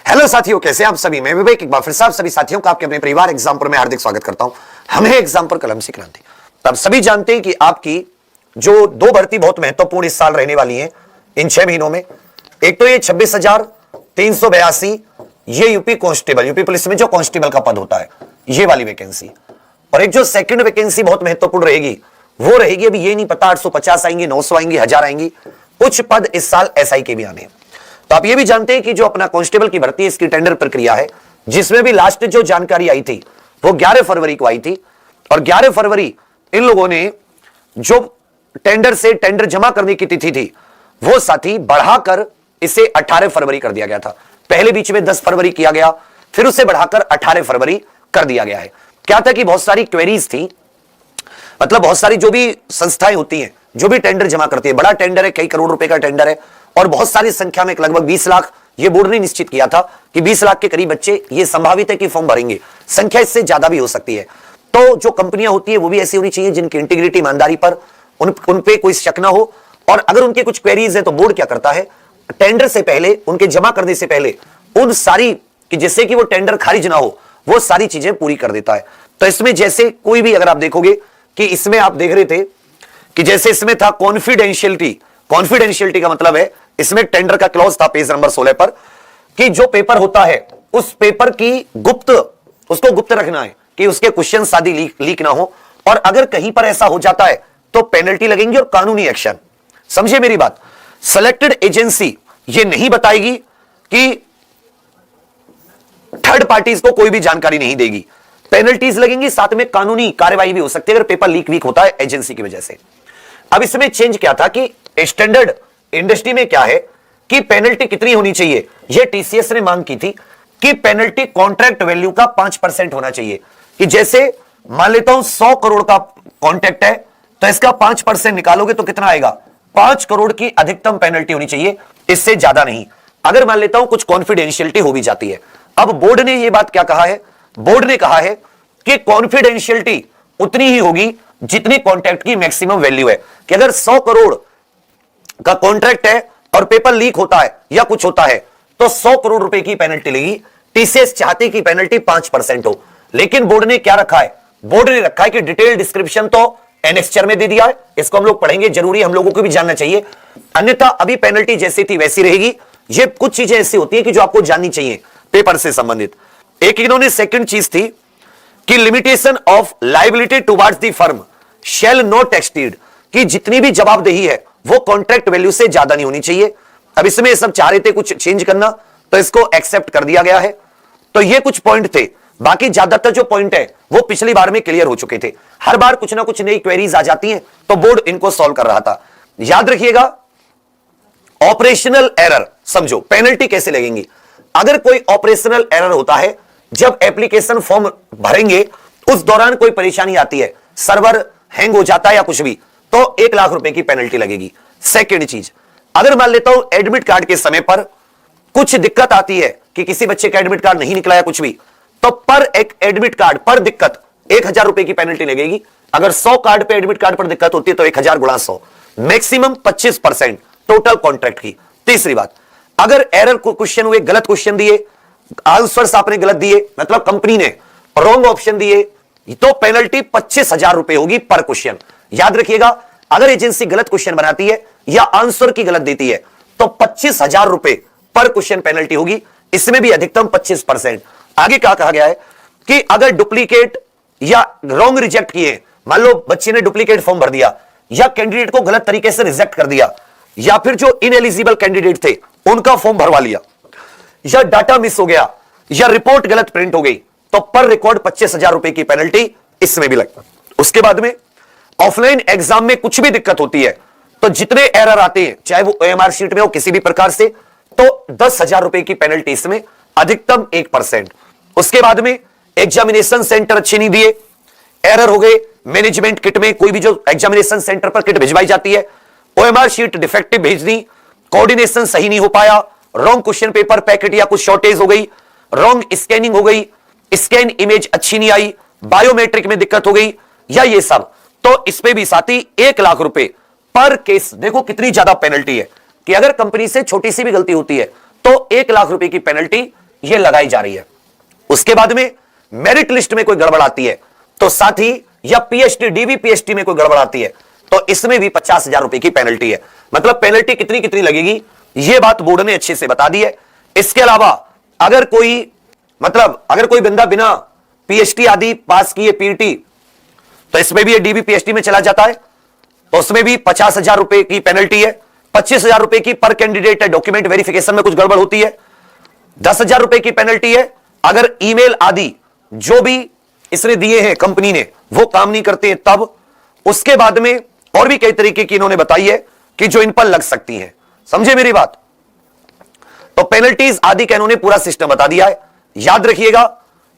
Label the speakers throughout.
Speaker 1: Hello साथियों, कैसे आप सभी। मैं विवेक एक बार फिर से आप सभी साथियों का आपके अपने परिवार एग्जाम्पल में हार्दिक स्वागत करता हूं। हम हैं एग्जाम्पल कलम से क्रांति। तो आप सभी जानते हैं कि आपकी जो दो भर्ती बहुत महत्वपूर्ण इस साल रहने वाली है इन 6 महीनों में। एक तो ये 26,382 ये यूपी कांस्टेबल, यूपी पुलिस में जो कांस्टेबल का पद होता है ये वाली वैकेंसी, और एक जो सेकंड वैकेंसी बहुत महत्वपूर्ण रहेगी वो रहेगी, अभी ये नहीं पता 850 आएंगी, 900 आएंगी, 1000 आएंगी। कुछ पद इस साल एसआई के भी आने हैं। तो आप ये भी जानते हैं कि जो अपना कांस्टेबल की भर्ती है इसकी टेंडर प्रक्रिया है, जिसमें भी लास्ट जो जानकारी आई थी वो 11 फरवरी को आई थी, और 11 फरवरी इन लोगों ने जो टेंडर से टेंडर जमा करने की तिथि थी वो साथी बढ़ाकर इसे 18 फरवरी कर दिया गया था। पहले बीच में 10 फरवरी किया गया, फिर उसे बढ़ाकर 18 फरवरी कर दिया गया है। क्या था कि बहुत सारी क्वेरीज थी, मतलब बहुत सारी जो भी संस्थाएं होती हैं जो भी टेंडर जमा करती है, बड़ा टेंडर है, कई करोड़ रुपए का टेंडर है, और बहुत सारी संख्या में लगभग 20 लाख ये बोर्ड ने निश्चित किया था कि 20 लाख के करीब बच्चे ये संभावित है कि फॉर्म भरेंगे। संख्या इससे ज्यादा भी हो सकती है। तो जो कंपनियां होती है वो भी ऐसी होनी चाहिए जिनकी इंटीग्रिटी, ईमानदारी पर उन पे कोई शक ना हो। और अगर उनके कुछ क्वेरीज है तो बोर्ड क्या करता है, टेंडर से पहले, उनके जमा करने से पहले उन सारी कि जिससे कि वो टेंडर खारिज ना हो वो सारी चीजें पूरी कर देता है। तो इसमें जैसे कोई भी, अगर आप देखोगे कि इसमें आप देख रहे थे कि जैसे इसमें था कॉन्फिडेंशियलिटी। कॉन्फिडेंशियलिटी का मतलब है इसमें टेंडर का क्लॉज था पेज नंबर 16 पर कि जो पेपर होता है उस पेपर की उसको गुप्त रखना है कि उसके क्वेश्चन आदि लीक ना हो, और अगर कहीं पर ऐसा हो जाता है तो पेनल्टी लगेंगी और कानूनी एक्शन। समझे मेरी बात। सेलेक्टेड एजेंसी ये नहीं बताएगी कि थर्ड पार्टीज को कोई भी जानकारी नहीं देगी, पेनल्टीज लगेंगी, साथ में कानूनी कार्रवाई भी हो सकती है अगर पेपर लीक होता है एजेंसी की वजह से। अब इसमें चेंज क्या था कि स्टैंडर्ड इंडस्ट्री में क्या है कि पेनल्टी कितनी होनी चाहिए, यह टीसीएस ने मांग की थी कि पेनल्टी कॉन्ट्रैक्ट वैल्यू का 5% होना चाहिए। कि जैसे मान लेता हूं 100 करोड़ का कॉन्ट्रैक्ट है तो इसका 5% निकालोगे तो कितना आएगा, 5 करोड़ की अधिकतम पेनल्टी होनी चाहिए, इससे ज्यादा नहीं। अगर मान लेता हूं कुछ कॉन्फिडेंशियलिटी हो भी जाती है। अब बोर्ड ने यह बात क्या कहा है, बोर्ड ने कहा है कि कॉन्फिडेंशियलिटी उतनी ही होगी जितनी कॉन्ट्रैक्ट की मैक्सिमम वैल्यू है। कि अगर 100 करोड़ का कॉन्ट्रैक्ट है और पेपर लीक होता है या कुछ होता है तो 100 करोड़ रुपए की पेनल्टी लेगी। टीसीएस चाहती कि पेनल्टी 5% हो, लेकिन बोर्ड ने क्या रखा है, बोर्ड ने रखा है कि डिटेल डिस्क्रिप्शन तो एनेक्स्चर में दे दिया है, इसको हम लोग पढ़ेंगे, जरूरी हम लोगों को भी जानना चाहिए। अन्यथा अभी पेनल्टी जैसी थी वैसी रहेगी। ये कुछ चीजें ऐसी होती है कि जो आपको जाननी चाहिए पेपर से संबंधित। एक इन्होंने सेकंड चीज थी कि limitation of liability towards the firm shall not exceed, कि जितनी भी जवाबदेही है वो कॉन्ट्रैक्ट वैल्यू से ज्यादा नहीं होनी चाहिए। अब इसमें सब चाह रहे थे कुछ चेंज करना तो इसको एक्सेप्ट कर दिया गया है। तो ये कुछ पॉइंट थे, बाकी ज्यादातर जो पॉइंट है वो पिछली बार में क्लियर हो चुके थे। हर बार कुछ ना कुछ नई क्वेरीज आ जाती हैं तो बोर्ड इनको सॉल्व कर रहा था। याद रखिएगा, ऑपरेशनल एरर समझो, पेनल्टी कैसे लगेंगी। अगर कोई ऑपरेशनल एरर होता है, जब एप्लीकेशन फॉर्म भरेंगे उस दौरान कोई परेशानी आती है, सर्वर हैंग हो जाता है या कुछ भी, तो 1 लाख रुपए की पेनल्टी लगेगी। सेकंड चीज, अगर मान लेता हूं एडमिट कार्ड के समय पर कुछ दिक्कत आती है कि किसी बच्चे का एडमिट कार्ड नहीं निकला या कुछ भी, तो पर एक एडमिट कार्ड पर दिक्कत 1000 रुपए की पेनल्टी लगेगी। अगर 100 कार्ड पे एडमिट कार्ड पर दिक्कत होती है तो 1000 गुणा 100, मैक्सिमम 25% टोटल कॉन्ट्रैक्ट की। तीसरी बात, अगर एरर क्वेश्चन हुए, गलत क्वेश्चन दिए, आंसर्स आपने गलत दिए, मतलब कंपनी ने रॉन्ग ऑप्शन दिए, तो पेनल्टी 25,000 रुपए होगी पर क्वेश्चन। याद रखिएगा, अगर एजेंसी गलत क्वेश्चन बनाती है या आंसर की गलत देती है तो 25,000 रुपए पर क्वेश्चन पेनल्टी होगी, इसमें भी अधिकतम 25%। आगे क्या कहा गया है कि अगर डुप्लीकेट या रॉन्ग रिजेक्ट किए, मान लो बच्चे ने डुप्लीकेट फॉर्म भर दिया या कैंडिडेट को गलत तरीके से रिजेक्ट कर दिया, या फिर जो इनएलिजिबल कैंडिडेट थे उनका फॉर्म भरवा लिया, या डाटा मिस हो गया, या रिपोर्ट गलत प्रिंट हो गई, तो पर रिकॉर्ड 25,000 रुपए की पेनल्टी इसमें भी लगता। उसके बाद में ऑफलाइन एग्जाम में कुछ भी दिक्कत होती है तो जितने एरर आते हैं, चाहे वो ओएमआर शीट में हो किसी भी प्रकार से, तो 10,000 रुपए की पेनल्टी इसमें, अधिकतम 1%। उसके बाद में एग्जामिनेशन सेंटर अच्छे नहीं दिए, एरर हो गए मैनेजमेंट किट में, कोई भी जो एग्जामिनेशन सेंटर पर किट भिजवाई जाती है, ओएमआर शीट डिफेक्टिव भेज दी, कोऑर्डिनेशन सही नहीं हो पाया, रॉन्ग क्वेश्चन पेपर पैकेट या कुछ शॉर्टेज हो गई, रॉन्ग स्कैनिंग हो गई, स्कैन इमेज अच्छी नहीं आई, बायोमेट्रिक में दिक्कत हो गई, या ये सब, तो इस पे भी साथी 1 लाख रुपए पर केस। देखो कितनी ज्यादा पेनल्टी है कि अगर कंपनी से छोटी सी भी गलती होती है तो 1 लाख रुपए की पेनल्टी ये लगाई जा रही है। उसके बाद में मेरिट लिस्ट में कोई गड़बड़ आती है तो साथ ही, या पीएचडी डीवी पीएचडी में कोई गड़बड़ आती है तो इसमें भी 50,000 रुपए की पेनल्टी है। मतलब पेनल्टी कितनी कितनी लगेगी यह बात बोर्ड ने अच्छे से बता दी है। इसके अलावा अगर कोई बंदा बिना पीएचडी आदि पास किए पीटी, तो इसमें भी ये डीबी पीएचडी में चला जाता है तो उसमें भी 50,000 रुपए की पेनल्टी है। 25,000 रुपए की पर कैंडिडेट है, डॉक्यूमेंट वेरिफिकेशन में कुछ गड़बड़ होती है। 10,000 रुपए की पेनल्टी है अगर ईमेल आदि जो भी इसने दिए हैं कंपनी ने वो काम नहीं करते हैं तब। उसके बाद में और भी कई तरीके की इन्होंने बताई है कि जो इन पर लग सकती हैं। समझे मेरी बात? तो पेनल्टीज आदि का इन्होंने पूरा सिस्टम बता दिया है। याद रखिएगा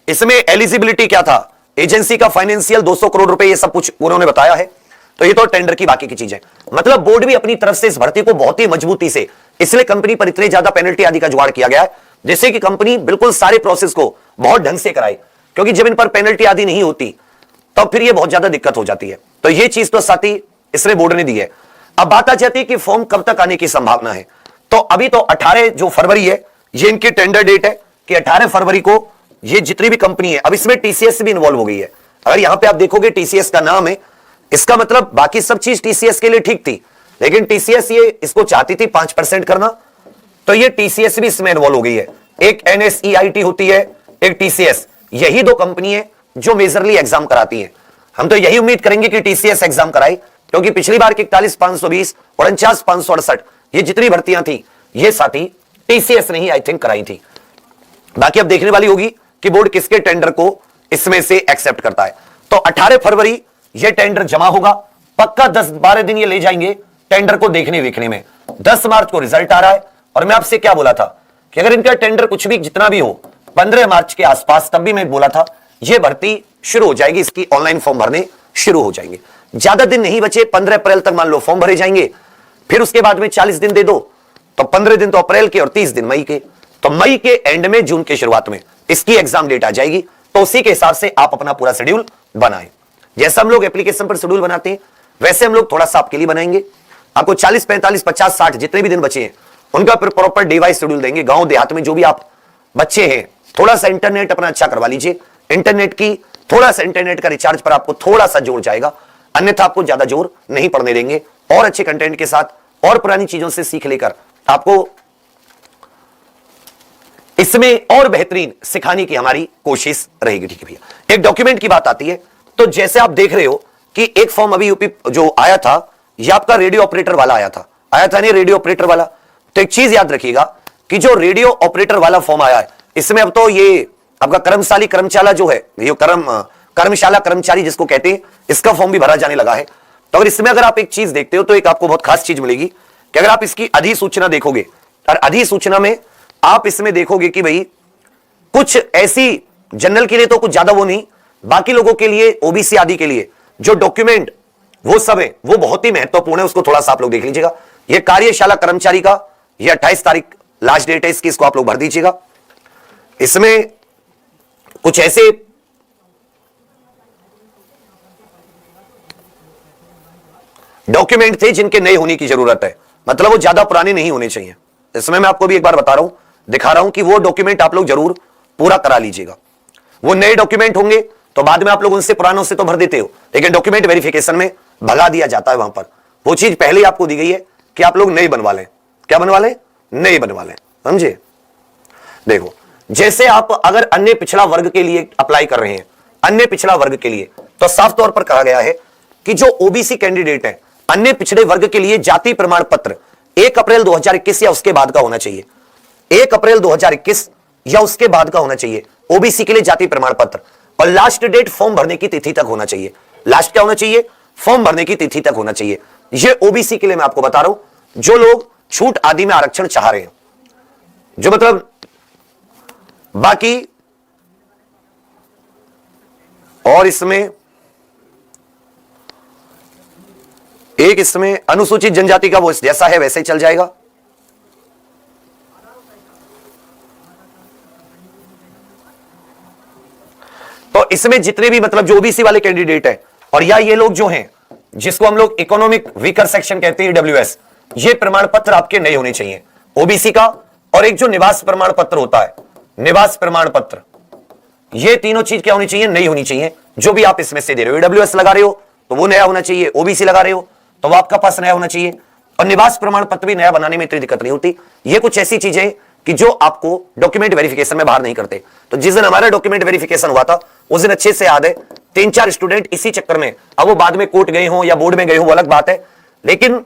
Speaker 1: इसमें एलिजिबिलिटी क्या था, एजेंसी का फाइनेंशियल 200 करोड़ रुपए, ये सब कुछ उन्होंने बताया है। तो ये तो टेंडर की बाकी की चीजें, मतलब बोर्ड भी अपनी तरफ से इस भर्ती को बहुत ही मजबूती से, इसलिए कंपनी पर इतने ज्यादा पेनल्टी आदि का जुगाड़ किया गया है जिससे कि कंपनी बिल्कुल सारे प्रोसेस को बहुत ढंग से कराए, क्योंकि जब इन पर पेनल्टी आदि नहीं होती तब फिर ये बहुत ज्यादा दिक्कत हो जाती है। तो ये चीज तो साथ ही इसलिए बोर्ड ने दी है। अब बात आ जाती है कि फॉर्म कब तक आने की संभावना है। तो अभी तो 18 जो फरवरी है ये इनकी टेंडर डेट है कि 18 फरवरी को ये जितनी भी कंपनी है, अब इसमें टीसीएस भी इन्वॉल्व हो गई है। अगर यहां पे आप देखोगे टीसीएस का नाम है, इसका मतलब बाकी सब चीज टीसीएस के लिए ठीक थी, लेकिन टीसीएस ये इसको चाहती थी 5% करना, तो ये टीसीएस भी इसमें इन्वॉल्व हो गई है। एक एनएसईआईटी होती है, एक टीसीएस, यही दो कंपनी है जो मेजरली एग्जाम कराती है। हम तो यही उम्मीद करेंगे कि टीसीएस एग्जाम कराए, क्योंकि पिछली बार की 41,520 और 49,568 ये जितनी भर्तियां थी ये साथी टीसीएस ने ही आई थिंक कराई थी। बाकी अब देखने वाली होगी कि बोर्ड किसके टेंडर को इसमें से एक्सेप्ट करता है। तो 18 फरवरी ये टेंडर जमा होगा, पक्का 10-12 दिन ये ले जाएंगे टेंडर को देखने वेखने में। 10 मार्च को रिजल्ट आ रहा है, और मैं आपसे क्या बोला था कि अगर इनका टेंडर कुछ भी जितना भी हो 15 मार्च के आसपास, तब भी मैं बोला था ये भर्ती शुरू हो जाएगी, इसकी ऑनलाइन फॉर्म भरने शुरू हो जाएंगे। ज्यादा दिन नहीं बचे, 15 अप्रैल तक मान लो फॉर्म भरे जाएंगे, फिर उसके बाद में 40 दिन दे दो तो 15 दिन तो अप्रैल के और 30 दिन मई के, तो मई के एंड में जून के शुरुआत में इसकी एग्जाम डेट आ जाएगी। तो उसी के हिसाब से आप अपना पूरा शेड्यूल बनाएं। जैसा हम लोग एप्लीकेशन पर शेड्यूल बनाते हैं वैसे हम लोग थोड़ा सा आपके लिए बनाएंगे। आपको 40, 45, 50, 60 जितने भी दिन बचे हैं उनका फिर प्रॉपर डे वाइज शेड्यूल देंगे। गांव देहात में जो भी आप बच्चे हैं, थोड़ा सा इंटरनेट अपना अच्छा करवा लीजिए। इंटरनेट की थोड़ा सा इंटरनेट का रिचार्ज पर आपको थोड़ा सा जोर जाएगा, अन्यथा आपको ज्यादा जोर नहीं पड़ने देंगे। और अच्छे कंटेंट के साथ और पुरानी चीजों से सीख लेकर आपको इसमें और बेहतरीन सिखाने की हमारी कोशिश रहेगी। ठीक है भैया, एक डॉक्यूमेंट की बात आती है तो जैसे आप देख रहे हो कि एक फॉर्म अभी यूपी जो आया था ये आपका रेडियो ऑपरेटर वाला आया था नहीं, रेडियो ऑपरेटर वाला। तो एक चीज याद रखिएगा कि जो रेडियो ऑपरेटर वाला फॉर्म आया है इसमें अब तो ये आपका कर्मशाली कर्मचाला जो है, ये कर्मशाला कर्मचारी जिसको कहते हैं, इसका फॉर्म भी भरा जाने लगा है। तो अगर इसमें अगर आप एक चीज देखते हो तो एक आपको बहुत खास चीज मिलेगी कि अगर आप इसकी अधिसूचना देखोगे और अधिसूचना में आप इसमें देखोगे कि भाई कुछ ऐसी जनरल के लिए तो कुछ ज्यादा वो नहीं, बाकी लोगों के लिए ओबीसी आदि के लिए जो डॉक्यूमेंट वो सब है वो बहुत ही महत्वपूर्ण है, उसको थोड़ा सा आप लोग देख लीजिएगा। ये कार्यशाला कर्मचारी का ये 28 तारीख लास्ट डेट है इसकी, इसको आप लोग भर दीजिएगा। इसमें कुछ ऐसे डॉक्यूमेंट थे जिनके नए होने की जरूरत है, मतलब वो ज्यादा पुराने नहीं होने चाहिए। इसमें मैं आपको भी एक बार बता रहा हूं, दिखा रहा हूं कि वो डॉक्यूमेंट आप लोग जरूर पूरा करा लीजिएगा। वो नए डॉक्यूमेंट होंगे तो बाद में आप लोग उनसे पुरानों से तो भर देते हो, लेकिन डॉक्यूमेंट वेरिफिकेशन में भगा दिया जाता है। वहां पर वो चीज पहले ही आपको दी गई है कि आप लोग नए बनवा लें। क्या बनवा लें? नए बनवा लें, समझे? देखो, जैसे आप अगर अन्य पिछड़ा वर्ग के लिए अप्लाई कर रहे हैं, अन्य पिछड़ा वर्ग के लिए, तो साफ तौर पर कहा गया है कि जो ओबीसी कैंडिडेट है अन्य पिछड़े वर्ग के लिए जाति प्रमाण पत्र 1 अप्रैल 2021 या उसके बाद का होना चाहिए। 1 अप्रैल 2021 या उसके बाद का होना चाहिए ओबीसी के लिए जाति प्रमाण पत्र, और लास्ट डेट फॉर्म भरने की तिथि तक होना चाहिए। लास्ट क्या होना चाहिए? फॉर्म भरने की तिथि तक होना चाहिए। ये ओबीसी के लिए मैं आपको बता रहा हूं जो लोग छूट आदि में आरक्षण चाह रहे हैं, जो मतलब बाकी और इसमें एक इसमें अनुसूचित जनजाति का वो जैसा है वैसे ही चल जाएगा। तो इसमें जितने भी मतलब जो ओबीसी वाले कैंडिडेट है और या ये लोग जो हैं जिसको हम लोग इकोनॉमिक वीकर सेक्शन कहते हैं ईडब्ल्यूएस, ये प्रमाण पत्र आपके नहीं होने चाहिए ओबीसी का। और एक जो निवास प्रमाण पत्र होता है निवास प्रमाण पत्र, ये तीनों चीज क्या होनी चाहिए? नई होनी चाहिए। जो भी आप इसमें से दे रहे हो, ईडब्ल्यूएस लगा रहे हो तो वो नया होना चाहिए, ओबीसी लगा रहे हो तो वो आपका पास नया होना चाहिए, और निवास प्रमाण पत्र भी नया बनाने में इतनी दिक्कत नहीं होती। ये कुछ ऐसी चीजें कि जो आपको डॉक्यूमेंट वेरिफिकेशन में बाहर नहीं करते। तो जिस दिन हमारा डॉक्यूमेंट वेरिफिकेशन हुआ था उस दिन अच्छे से याद है 3-4 स्टूडेंट इसी चक्कर में, अब वो बाद में कोर्ट गए हो या बोर्ड में गए हो वो अलग बात है, लेकिन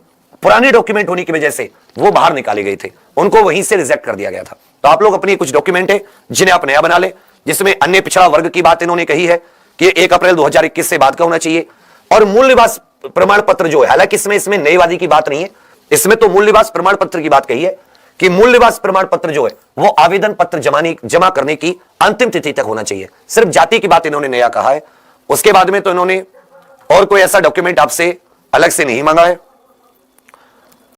Speaker 1: पुराने डॉक्यूमेंट होने की वजह से वो बाहर निकाले गए थे, उनको वहीं से रिजेक्ट कर दिया गया था। तो आप लोग अपनी कुछ डॉक्यूमेंट है जिन्हें आप नया बना ले, जिसमें अन्य पिछड़ा वर्ग की बात इन्होंने कही है कि 1 अप्रैल 2021 से बाद का होना चाहिए। और मूल निवास प्रमाण पत्र जो है, हालांकि इसमें नएवादी की बात नहीं है, इसमें तो मूल निवास प्रमाण पत्र की बात कही है कि मूल निवास प्रमाण पत्र जो है वो आवेदन पत्र जमा करने की अंतिम तिथि तक होना चाहिए। सिर्फ जाति की बात इन्होंने नया कहा है, उसके बाद में तो इन्होंने और कोई ऐसा डॉक्यूमेंट आपसे अलग से नहीं मांगा है।